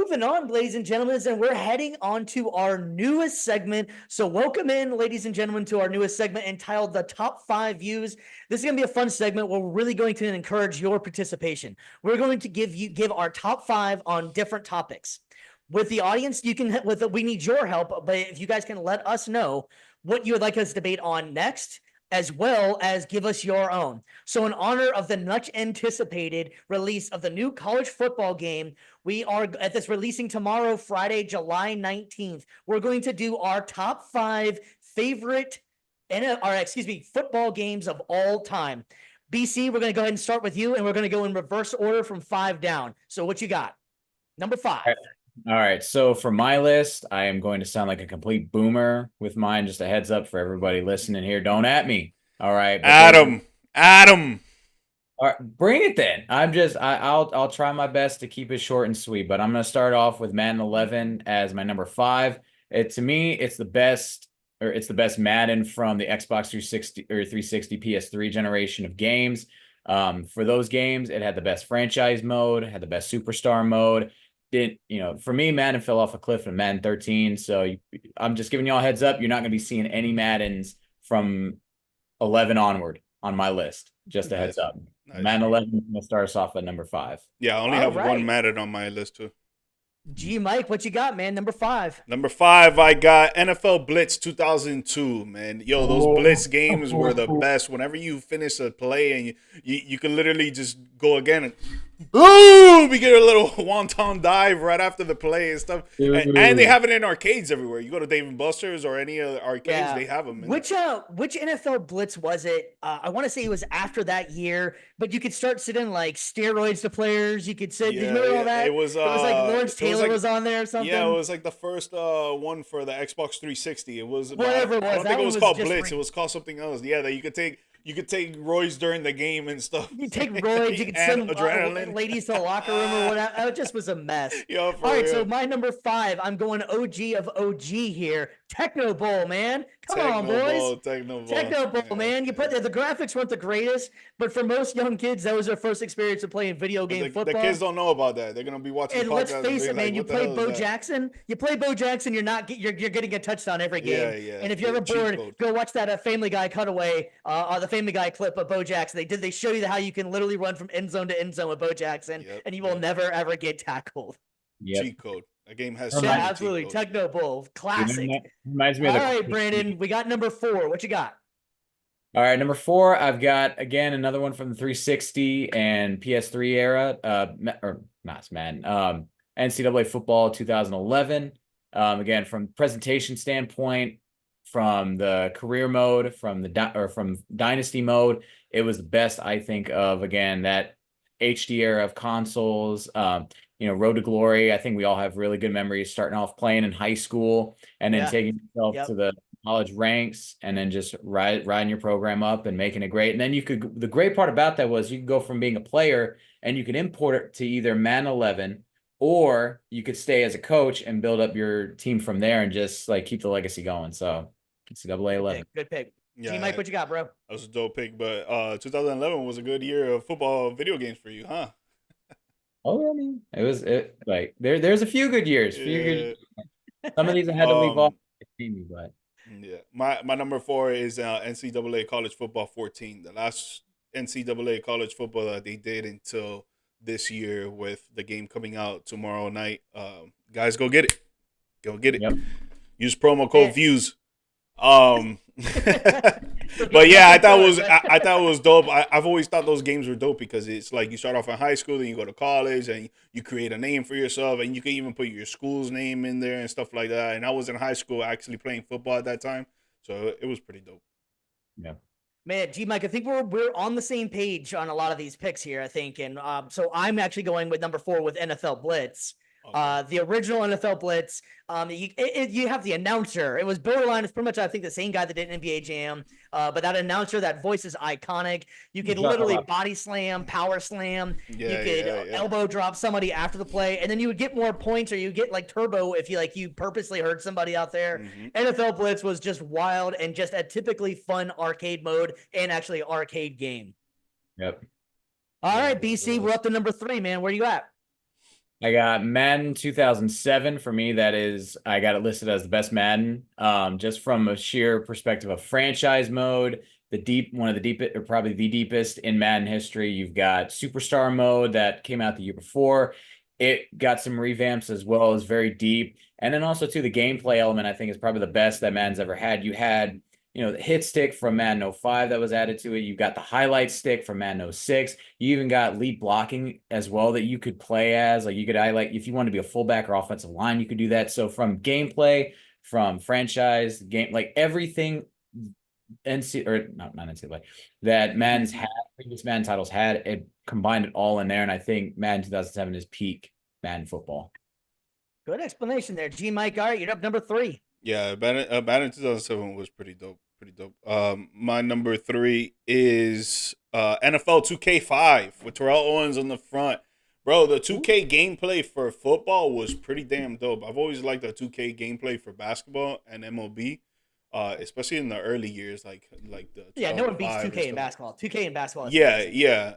moving on, ladies and gentlemen, and we're heading on to our newest segment. So welcome in, ladies and gentlemen, to our newest segment entitled The Top 5 Views. This is going to be a fun segment where we're really going to encourage your participation. We're going to give our top 5 on different topics. With the audience, we need your help, but if you guys can let us know what you would like us to debate on next, as well as give us your own. So in honor of the much anticipated release of the new college football game, we are at this releasing tomorrow, Friday, July 19th. We're going to do our top 5 favorite football games of all time. BC, we're going to go ahead and start with you, and we're going to go in reverse order from 5 down. So what you got? Number 5. All right. So for my list, I am going to sound like a complete boomer with mine. Just a heads up for everybody listening here. Don't at me. All right. Adam. All right, bring it then. I'll try my best to keep it short and sweet, but I'm going to start off with Madden 11 as my number 5. To me, it's the best Madden from the Xbox 360 or 360 PS3 generation of games. For those games, it had the best franchise mode, had the best superstar mode. For me, Madden fell off a cliff in Madden 13. So I'm just giving y'all a heads up. You're not going to be seeing any Maddens from 11 onward on my list. Just a heads up. Nice. Madden 11 is going to start us off at number 5. Yeah, I only have one Madden on my list too. G Mike, what you got, man? Number 5. Number 5, I got NFL Blitz 2002, man. Yo, those Blitz games were the best. Whenever you finish a play and you can literally just go again and boom, we get a little wonton dive right after the play and stuff. And they have it in arcades everywhere. You go to Dave & Buster's or any other arcades, they have them. Which NFL Blitz was it? I want to say it was after that year, but you could start sitting like steroids to players. You could sit. Did you remember all that? It was like Lawrence Taylor was on there or something. Yeah, it was like the first one for the Xbox 360. It was whatever it was. I don't think it was called Blitz. It was called something else. Yeah, that you could take roids during the game and stuff. You take roids. You could send ladies to the locker room or whatever. It just was a mess. Yo, all right, so my number 5, I'm going OG of OG here. Techno Bowl, man. Come on, boys. Techno Bowl, man. You put the graphics weren't the greatest, but for most young kids, that was their first experience of playing video game football. The kids don't know about that. They're gonna be watching. And let's face it, man. You play Bo Jackson. You play Bo Jackson. You're getting a touchdown every game. Yeah. And if you're ever bored, go watch that Family Guy cutaway, the Family Guy clip of Bo Jackson. They show you how you can literally run from end zone to end zone with Bo Jackson, and you will never ever get tackled. Cheat code. That game has absolutely Techno Bowl, classic. Reminds me all right, Brandon, we got number 4. What you got? All right, number 4, I've got again another one from the 360 and PS3 era. NCAA football 2011. Again, from presentation standpoint, from the career mode, from dynasty mode, it was the best I think of. Again, that HD era of consoles. Road to Glory. I think we all have really good memories starting off playing in high school and then taking yourself to the college ranks and then just riding your program up and making it great. And then the great part about that was you could go from being a player and you could import it to either Madden 11 or you could stay as a coach and build up your team from there and just like keep the legacy going. So NCAA 11. Good pick. Yeah, Mike, what you got, bro? That was a dope pick, but 2011 was a good year of football video games for you, huh? Oh, I mean, there's a few good years. Some of these I had to leave off. But yeah, my number 4 is NCAA College Football 14, the last NCAA College Football that they did until this year, with the game coming out tomorrow night. Guys, go get it. Yep. Use promo code VIEWS. But yeah, I thought it was dope. I've always thought those games were dope because it's like you start off in high school, then you go to college, and you create a name for yourself, and you can even put your school's name in there and stuff like that. And I was in high school actually playing football at that time, so it was pretty dope. Yeah. Man, G Mike, I think we're on the same page on a lot of these picks here, I think. And so I'm actually going with number 4 with NFL Blitz. Okay. The original NFL Blitz, you have the announcer. It was borderline. It's pretty much, I think, the same guy that did NBA Jam. But that announcer, that voice is iconic. You could literally body slam, power slam. You could elbow drop somebody after the play, and then you would get more points, or you get like turbo if you purposely hurt somebody out there. Mm-hmm. NFL Blitz was just wild and just a typically fun arcade mode and actually arcade game. Yep. All right, BC, we're up to number 3, man. Where you at? I got Madden 2007 for me. That is, I got it listed as the best Madden. Just from a sheer perspective of franchise mode, one of the deepest, or probably the deepest in Madden history. You've got Superstar mode that came out the year before. It got some revamps as well as very deep. And then also too, the gameplay element I think is probably the best that Madden's ever had. You had the hit stick from Madden 05 that was added to it. You got the highlight stick from Madden 06. You even got lead blocking as well that you could play as. Like you could highlight if you want to be a fullback or offensive line, you could do that. So from gameplay, from franchise game, like everything NC or not NCAA that Madden's had, previous Madden titles had, it combined it all in there. And I think Madden 2007 is peak Madden football. Good explanation there, G Mike. All right, you're up number 3. Yeah, Madden 2007 was pretty dope. Pretty dope. My number 3 is NFL 2K5 with Terrell Owens on the front. Bro, the 2K gameplay for football was pretty damn dope. I've always liked the 2K gameplay for basketball and MLB, especially in the early years, like the no one beats 2005 2K in basketball. 2K in basketball. Yeah.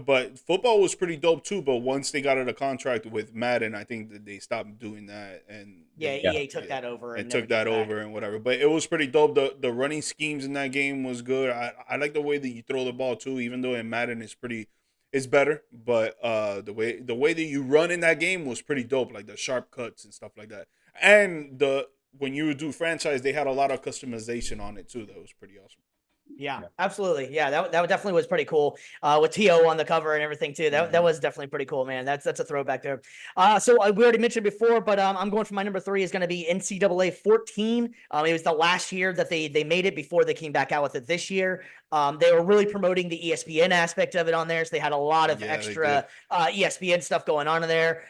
But football was pretty dope too. But once they got out of contract with Madden, I think that they stopped doing that. And EA took that over and took that over and whatever. But it was pretty dope. The running schemes in that game was good. I like the way that you throw the ball too, even though in Madden it's better. But the way that you run in that game was pretty dope, like the sharp cuts and stuff like that. And when you do franchise, they had a lot of customization on it too. That was pretty awesome. Yeah, absolutely. Yeah, that definitely was pretty cool. With T.O. on the cover and everything too. That was definitely pretty cool, man. That's a throwback there. So we already mentioned before, but I'm going for my number 3 is going to be NCAA 14. It was the last year that they made it before they came back out with it this year. They were really promoting the ESPN aspect of it on there, so they had a lot of extra ESPN stuff going on in there.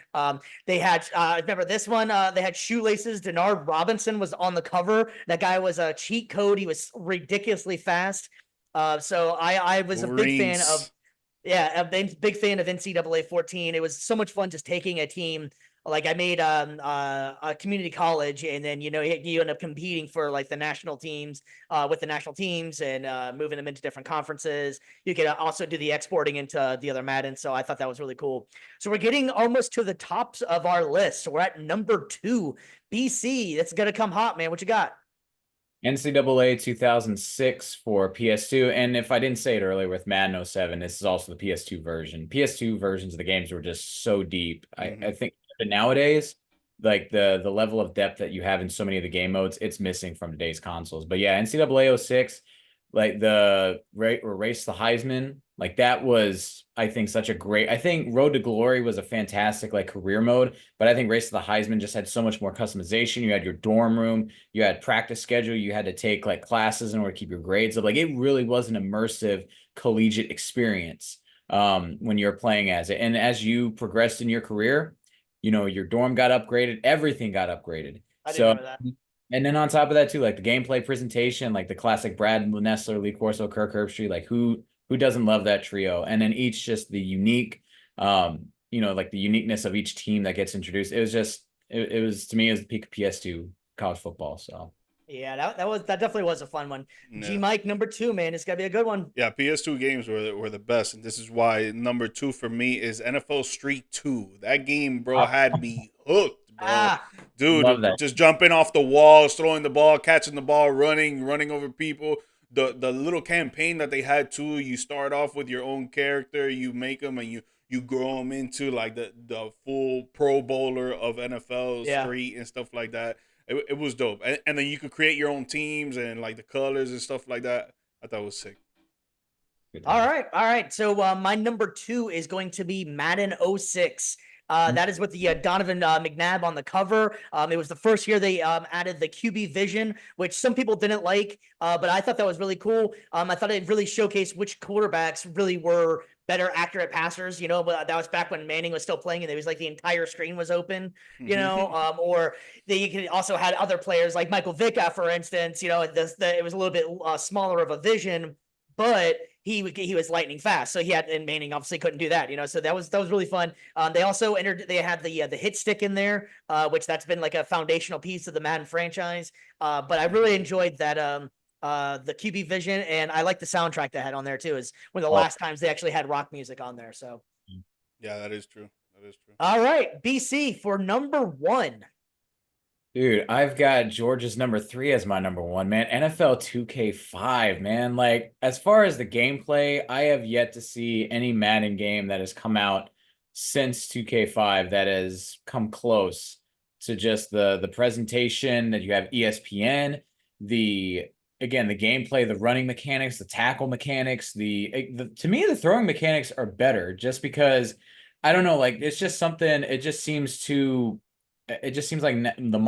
They had, remember this one? They had shoelaces. Denard Robinson was on the cover. That guy was a cheat code. He was ridiculously fast. So I was a big fan of, big fan of NCAA 14. It was so much fun just taking a team. Like I made a community college, and then you end up competing for like the national teams with the national teams and moving them into different conferences. You could also do the exporting into the other Madden. So I thought that was really cool. So we're getting almost to the tops of our list. So we're at number 2, BC. That's gonna come hot, man. What you got? NCAA 2006 for PS2. And if I didn't say it earlier with Madden 07, this is also the PS2 version. PS2 versions of the games were just so deep. I think nowadays, like the level of depth that you have in so many of the game modes, it's missing from today's consoles. But yeah, NCAA 06, like the Race the Heisman, like that was, I think, I think Road to Glory was a fantastic like career mode, but I think Race to the Heisman just had so much more customization. You had your dorm room, you had practice schedule, you had to take like classes in order to keep your grades up. Like it really was an immersive collegiate experience when you're playing as it. And as you progressed in your career, your dorm got upgraded, everything got upgraded. I didn't remember that. And then on top of that too, like the gameplay presentation, like the classic Brad Nessler, Lee Corso, Kirk Herbstreit, like who doesn't love that trio? And then each just the unique, like the uniqueness of each team that gets introduced. It was just, it was to me, it was the peak of PS2 college football. So yeah, that definitely was a fun one. Yeah. G Mike, number 2, man, it's gotta be a good one. Yeah, PS2 games were the best, and this is why number 2 for me is NFL Street 2. That game, bro, had me hooked. Bro. Dude, just jumping off the walls, throwing the ball, catching the ball, running over people. The little campaign that they had too. You start off with your own character, you make them, and you grow them into like the full Pro Bowler of NFL Street and stuff like that. It was dope, and then you could create your own teams and like the colors and stuff like that. I thought it was sick. All right. So my number 2 is going to be Madden 06. That is with the Donovan McNabb on the cover. It was the first year they added the QB vision, which some people didn't like, but I thought that was really cool. I thought it really showcased which quarterbacks really were better accurate passers, but that was back when Manning was still playing and it was like the entire screen was open, or you could also had other players like Michael Vick, for instance, it was a little bit smaller of a vision, but he was lightning fast. So and Manning obviously couldn't do that, so that was really fun. They also they had the hit stick in there, which that's been like a foundational piece of the Madden franchise. But I really enjoyed that, the QB vision, and I like the soundtrack they had on there too. Is one of the last times they actually had rock music on there. So yeah, that is true. That is true. All right, BC for number 1. Dude, I've got Georgia's number 3 as my number 1, man. NFL 2K5, man. Like, as far as the gameplay, I have yet to see any Madden game that has come out since 2K5 that has come close to just the presentation that you have ESPN, the again, the gameplay, the running mechanics, the tackle mechanics, to me, the throwing mechanics are better just because I don't know, like it's just something, it just seems like even the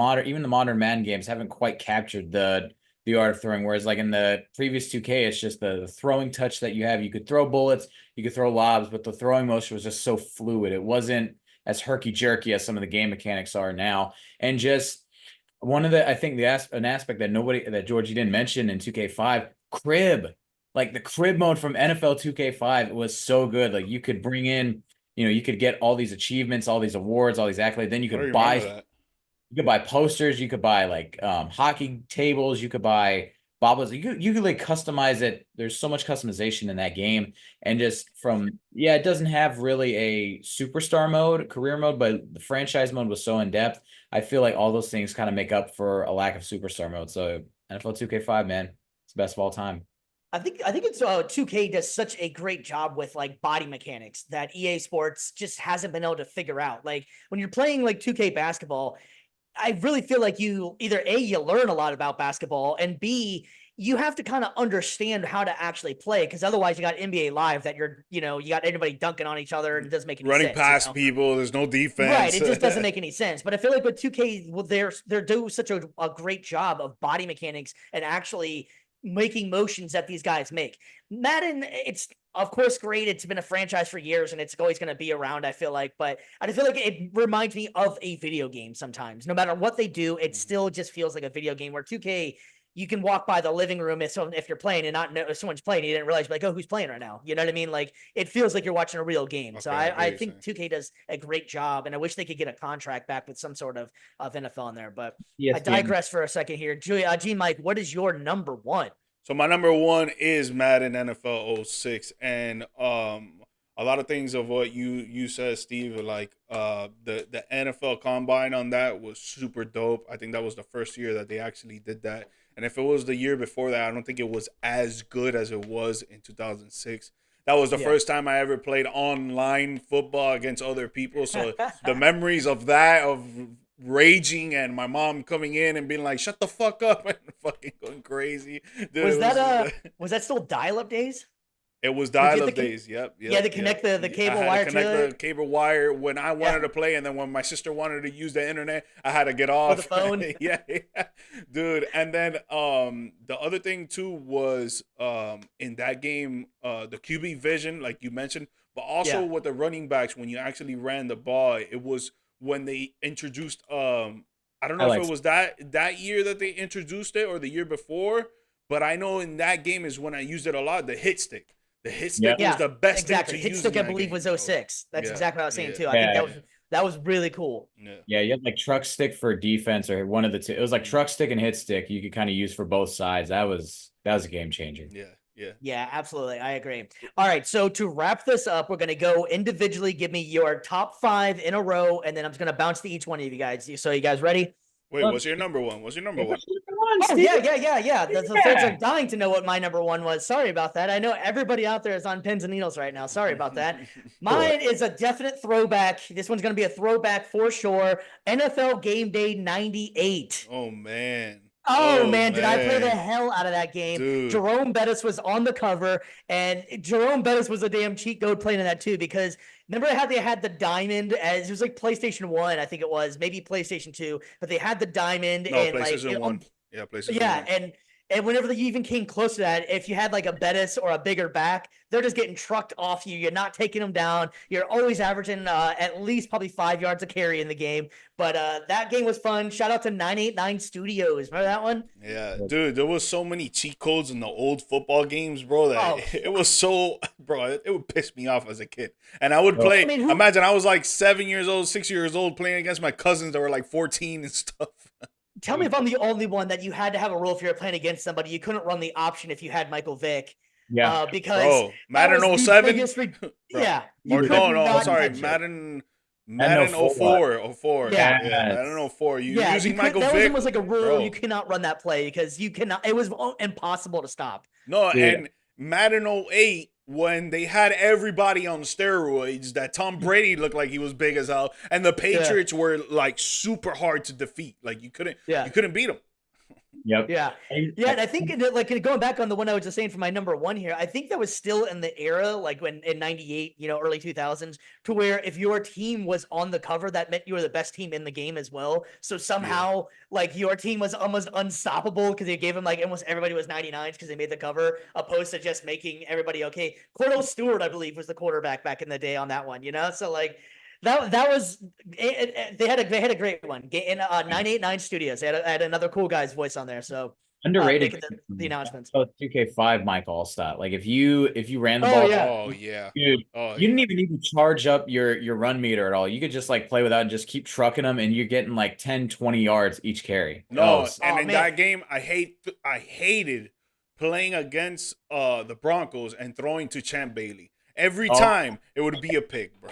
modern Madden games haven't quite captured the art of throwing. Whereas like in the previous 2K, it's just the throwing touch that you have. You could throw bullets, you could throw lobs, but the throwing motion was just so fluid. It wasn't as herky jerky as some of the game mechanics are now. And just one of I think an aspect that Georgie didn't mention in 2K5, crib. Like the crib mode from NFL 2K5 was so good. Like you could bring in, you could get all these achievements, all these awards, all these accolades. Then you could buy posters, you could buy like hockey tables, you could buy bobbles. You could like customize it. There's so much customization in that game. And just it doesn't have really a superstar mode, career mode, but the franchise mode was so in depth. I feel like all those things kind of make up for a lack of superstar mode. So NFL 2K5, man, it's the best of all time. I think it's 2K does such a great job with like body mechanics that EA Sports just hasn't been able to figure out. Like when you're playing like 2K basketball, I really feel like you learn a lot about basketball, and B, you have to kind of understand how to actually play, because otherwise you got NBA Live that you got everybody dunking on each other and it doesn't make any sense. Running past people, there's no defense. Right, it just doesn't make any sense. But I feel like with 2K, well, they're doing such a great job of body mechanics and actually making motions that these guys make. Madden, it's of course great. It's been a franchise for years and it's always going to be around, I feel like. But I feel like it reminds me of a video game sometimes. No matter what they do, it still just feels like a video game, where 2K, you can walk by the living room if you're playing and not know if someone's playing, you didn't realize, like, oh, who's playing right now? You know what I mean? Like, it feels like you're watching a real game. So I think 2K does a great job, and I wish they could get a contract back with some sort of NFL in there. But I digress for a second here. G Mike, what is your number 1? So my number 1 is Madden NFL 06, and a lot of things of what you said, Steve, like the NFL Combine on that was super dope. I think that was the first year that they actually did that. And if it was the year before that, I don't think it was as good as it was in 2006. That was the first time I ever played online football against other people. So the memories of that, of raging and my mom coming in and being like, shut the fuck up, and fucking going crazy. Dude, was that still dial-up days? It was dial-up days. Yep. Yeah, to connect the cable wire. I had to connect the cable wire when I wanted to play, and then when my sister wanted to use the internet, I had to get off the phone. yeah, dude. And then the other thing too was in that game, the QB vision, like you mentioned, but also with the running backs, when you actually ran the ball, it was when they introduced I don't know if it was that year that they introduced it or the year before, but I know in that game is when I used it a lot, the hit stick. The hit stick was the best thing to hit use. Stick, I believe, was 06. That's exactly what I was saying too. I think that was really cool. Yeah, you had like truck stick for defense, or one of the two. It was like truck stick and hit stick. You could kind of use for both sides. That was a game changer. Yeah, absolutely. I agree. All right, so to wrap this up, we're going to go individually. Give me your top 5 in a row, and then I'm just going to bounce to each one of you guys. So you guys ready? Wait, what's your number 1? What's your number 1? Oh, yeah. The fans are dying to know what my number 1 was. Sorry about that. I know everybody out there is on pins and needles right now. Sorry about that. Mine is a definite throwback. This one's going to be a throwback for sure. NFL Game Day 98. Oh, man. Oh, man, did I play the hell out of that game. Dude. Jerome Bettis was on the cover, and Jerome Bettis was a damn cheat code playing in that too, because remember how they had the diamond, as it was like PlayStation 1, I think it was, maybe PlayStation 2, but they had the diamond. No, and PlayStation 1. Yeah, PlayStation 1. And whenever you even came close to that, if you had like a Bettis or a bigger back, they're just getting trucked off you. You're not taking them down. You're always averaging at least probably 5 yards of carry in the game. But that game was fun. Shout out to 989 Studios. Remember that one? Yeah, dude, there was so many cheat codes in the old football games, bro, that it was so, bro, it would piss me off as a kid. And I would play, imagine I was like 7 years old, 6 years old, playing against my cousins that were like 14 and stuff. Tell me if I'm the only one that you had to have a rule if you were playing against somebody. You couldn't run the option if you had Michael Vick. Yeah. Because Madden 07? Yeah. Or no, sorry. Madden Madden 04. 04. Yeah. Yeah, Madden 04. You Yeah, using you could, Michael that was Vick? almost like a rule. Bro. You cannot run that play because you cannot. It was impossible to stop. No, Dude. and Madden 08, when they had everybody on steroids, that Tom Brady looked like he was big as hell, and the Patriots were like super hard to defeat. Like you couldn't beat them. Yep. Yeah. Yeah, and I think like going back on the one I was just saying for my number one here, I think that was still in the era like when in 98, early 2000s, to where if your team was on the cover, that meant you were the best team in the game as well. So somehow like your team was almost unstoppable because they gave them like almost everybody was 99s because they made the cover, opposed to just making everybody okay. Cordell Stewart, I believe, was the quarterback back in the day on that one, So like that was they had a great one in 989 Studios. They had another cool guy's voice on there. So Underrated. making the announcements. 2K5 Mike Allstott. Like if you ran the Oh, ball, yeah. Oh yeah. dude, Oh, you didn't even need to charge up your run meter at all. You could just like play without and just keep trucking them, and you're getting like 10, 20 yards each carry. No, Oh, and in man. that game, I hated playing against the Broncos and throwing to Champ Bailey. Every time it would be a pick, bro.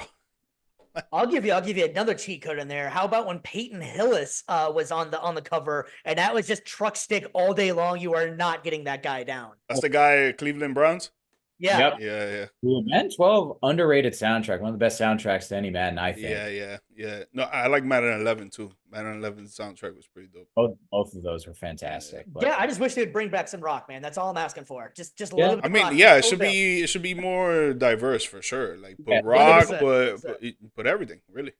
I'll give you another cheat code in there. How about when Peyton Hillis was on the cover, and that was just truck stick all day long. You are not getting that guy down. That's the guy, Cleveland Browns. Yeah. Yep. Yeah. Dude, Madden 12 underrated soundtrack. One of the best soundtracks to any Madden, I think. Yeah. No, I like Madden 11 too. Madden 11 soundtrack was pretty dope. Both of those were fantastic. But Yeah, I just wish they would bring back some rock, man. That's all I'm asking for. Just a little bit. I of mean, rock. yeah, Just a little bit. it should be more diverse for sure. Like put Yeah, rock, 100%. but everything really.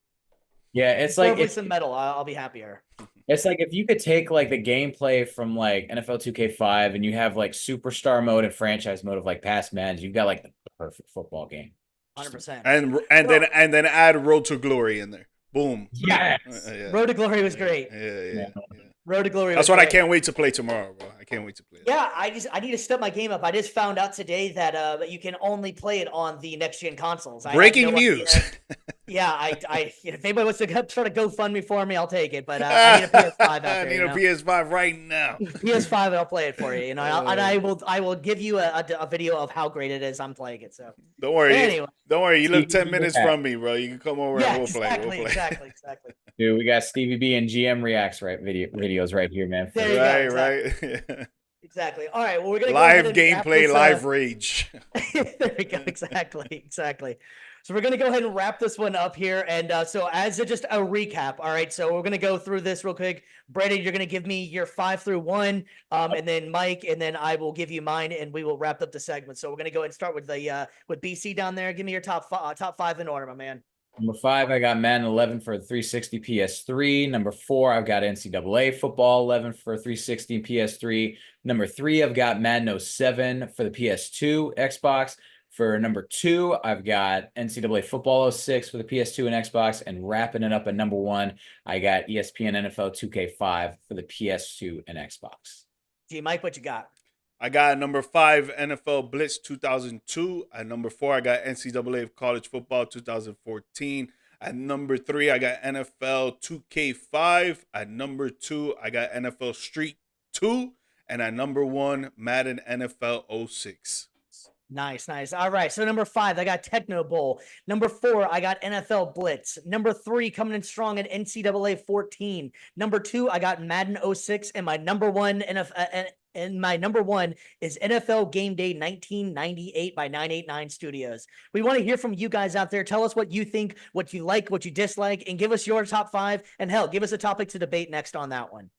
yeah, it's like Preferably some metal. I'll be happier. it's like if you could take like the gameplay from like NFL 2K5 and you have like superstar mode and franchise mode of like past Maddens, you've got like the perfect football game. 100%. And then add Road to Glory in there. Boom. Yes. Yeah. Road to Glory was great. Yeah. Road to Glory. That's was what I great. can't wait to play tomorrow, bro. I can't wait to play that. Yeah, I need to step my game up. I just found out today that you can only play it on the next gen consoles. I had Breaking no news. idea. Yeah, if anybody wants to start a GoFundMe for me, I'll take it. But I need a PS5 out there. I need a PS5 right now. PS5, and I'll play it for you. And I will give you a video of how great it is. I'm playing it. So Don't worry. Anyway. Don't worry. You live 10 minutes from me, bro. You can come over yeah, and we'll play. exactly. Dude, we got Stevie B and GM Reacts videos right here, man. There you go, Right. Exactly. All right. Well, we're gonna Live go ahead and wrap gameplay, this, live rage. There we go. Exactly. So we're going to go ahead and wrap this one up here. And so as just a recap, all right, so we're going to go through this real quick. Brandon, you're going to give me your 5 through 1, and then Mike, and then I will give you mine, and we will wrap up the segment. So we're going to go ahead and start with with BC down there. Give me your top 5 in order, my man. Number 5, I got Madden 11 for 360 PS3. Number 4, I've got NCAA Football 11 for 360 PS3. Number 3, I've got Madden 07 for the PS2 Xbox. For number 2, I've got NCAA Football 06 for the PS2 and Xbox. And wrapping it up at number 1, I got ESPN NFL 2K5 for the PS2 and Xbox. Gee, Mike, what you got? I got number 5, NFL Blitz 2002. At number 4, I got NCAA College Football 2014. At number 3, I got NFL 2K5. At number 2, I got NFL Street 2. And at number 1, Madden NFL 06. Nice. All right. So number 5, I got Techno Bowl. Number 4, I got NFL Blitz. Number 3, coming in strong at NCAA 14. Number 2, I got Madden 06, and my number 1 is NFL Game Day 1998 by 989 Studios. We want to hear from you guys out there. Tell us what you think, what you like, what you dislike, and give us your top 5. And hell, give us a topic to debate next on that one.